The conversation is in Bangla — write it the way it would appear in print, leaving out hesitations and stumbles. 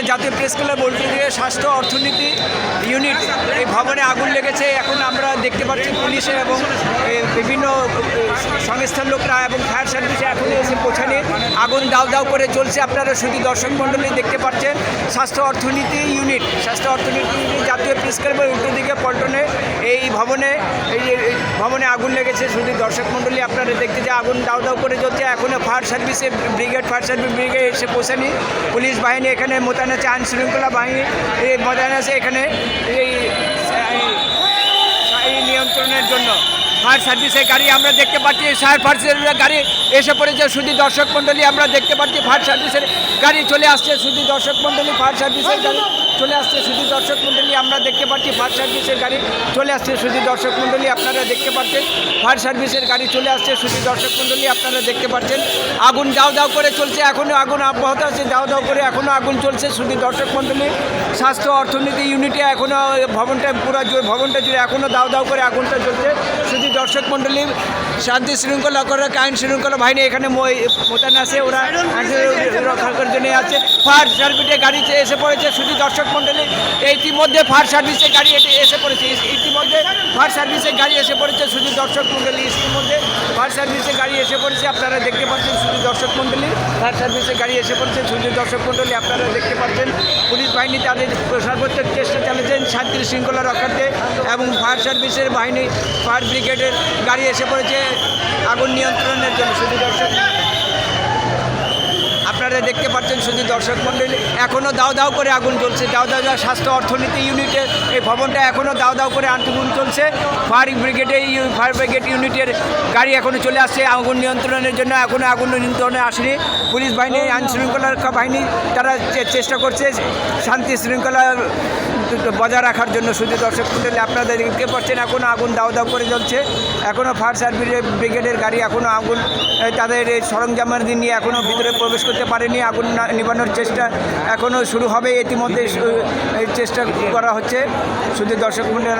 জাতীয় প্রেস ক্লাব বোলপুরে স্বাস্থ্য অর্থনীতি ইউনিট এই ভবনে আগুন লেগেছে। এখন আমরা দেখতে পাচ্ছি পুলিশে এবং বিভিন্ন সংস্থার লোকরা এবং ফায়ার সার্ভিসে এখনও এসে পৌঁছানে আগুন দাউ দাউ করে চলছে। আপনারা শুধু দর্শক মণ্ডলী দেখতে পাচ্ছেন স্বাস্থ্য অর্থনীতি ইউনিট জাতীয় প্রেস ক্লাবের উল্টো দিকে পল্টনে এই ভবনে আগুন লেগেছে। শুধু দর্শক মণ্ডলী আপনারা দেখতে যে আগুন দাউ দাউ করে চলছে। এখনও ফায়ার সার্ভিস ব্রিগেড এসে পৌঁছানি। পুলিশ বাহিনী এখানে মোতায়েন আছে, আইন শৃঙ্খলা বাহিনী মোতায়েন আছে এখানে এই নিয়ন্ত্রণের জন্য। ফায়ার সার্ভিসের গাড়ি আমরা দেখতে পাচ্ছি, ফায়ার সার্ভিসের গাড়ি এসে পড়েছে। শুধু দর্শক মণ্ডলী আমরা দেখতে পাচ্ছি ফায়ার সার্ভিসের গাড়ি চলে আসছে। শুধু দর্শক মণ্ডলী ফায়ার সার্ভিসের গাড়ি চলে আসছে। শুধু দর্শক মণ্ডলী আমরা দেখতে পাচ্ছি ফায়ার সার্ভিসের গাড়ি চলে আসছে। শুধু দর্শক মণ্ডলী আপনারা দেখতে পাচ্ছেন ফায়ার সার্ভিসের গাড়ি চলে আসছে। শুধু দর্শক মণ্ডলী আপনারা দেখতে পাচ্ছেন আগুন দাউ দাউ করে চলছে। এখনও আগুন অব্যাহত আছে, দাউ দাউ করে এখনও আগুন চলছে। শুধু দর্শক মণ্ডলী স্বাস্থ্য অর্থনীতি ইউনিটে এখনও ভবনটা জুড়ে এখনও দাউ দাউ করে আগুনটা চলছে। শুধু দর্শক মণ্ডলী শান্তি শৃঙ্খলা আইন শৃঙ্খলা বাহিনী এখানে মোতায়েন আছে, ওরা রক্ষা করার জন্য আছে। ফায়ার সার্ভিসের গাড়ি এসে পড়েছে। শুধু দর্শক মণ্ডলী ইতিমধ্যে ফায়ার সার্ভিসের গাড়ি এসে পড়েছে। ফায়ার সার্ভিসের গাড়ি এসে পড়েছে। শুধু দর্শক মণ্ডলী ইতিমধ্যে ফায়ার সার্ভিসের গাড়ি এসে পড়েছে। আপনারা দেখতে পাচ্ছেন শুধু দর্শক মণ্ডলী ফায়ার সার্ভিসের গাড়ি এসে পড়েছে। শুধু দর্শক মণ্ডলী আপনারা দেখতে পাচ্ছেন পুলিশ বাহিনী তাদের সর্বোচ্চ চেষ্টা চালিয়েছেন শান্তি শৃঙ্খলা রক্ষার্থে এবং ফায়ার সার্ভিসের বাহিনী ফায়ার ব্রিগেডের গাড়ি এসে পড়েছে আগুন নিয়ন্ত্রণের জন্য। শুধু দর্শক আপনারা দেখতে পাচ্ছেন শুধু দর্শক মণ্ডলী এখনও দাও দাও করে আগুন চলছে। দাও স্বাস্থ্য অর্থনীতি ইউনিটের এই ভবনটা এখনও দাও দাও করে আগুন চলছে। ফায়ার ব্রিগেড ইউনিটের গাড়ি এখনও চলে আসছে আগুন নিয়ন্ত্রণের জন্য। এখনও আগুন নিয়ন্ত্রণে আসেনি। পুলিশ বাহিনী আইন শৃঙ্খলা রক্ষা বাহিনী তারা চেষ্টা করছে শান্তি শৃঙ্খলা বজায় রাখার জন্য। শুধু দর্শক মণ্ডলী আপনারা দেখতে পাচ্ছেন এখনও আগুন দাও দাও করে চলছে। এখনও ফায়ার সার্ভিস ব্রিগেডের গাড়ি এখনও আগুন তাদের সরঞ্জামের দিন নিয়ে এখনও ভিতরে প্রবেশ করতে পারেনি। আগুন নিবানোর চেষ্টা এখনও শুরু হবে, ইতিমধ্যে চেষ্টা করা হচ্ছে। শুধু দর্শক মণ্ডলী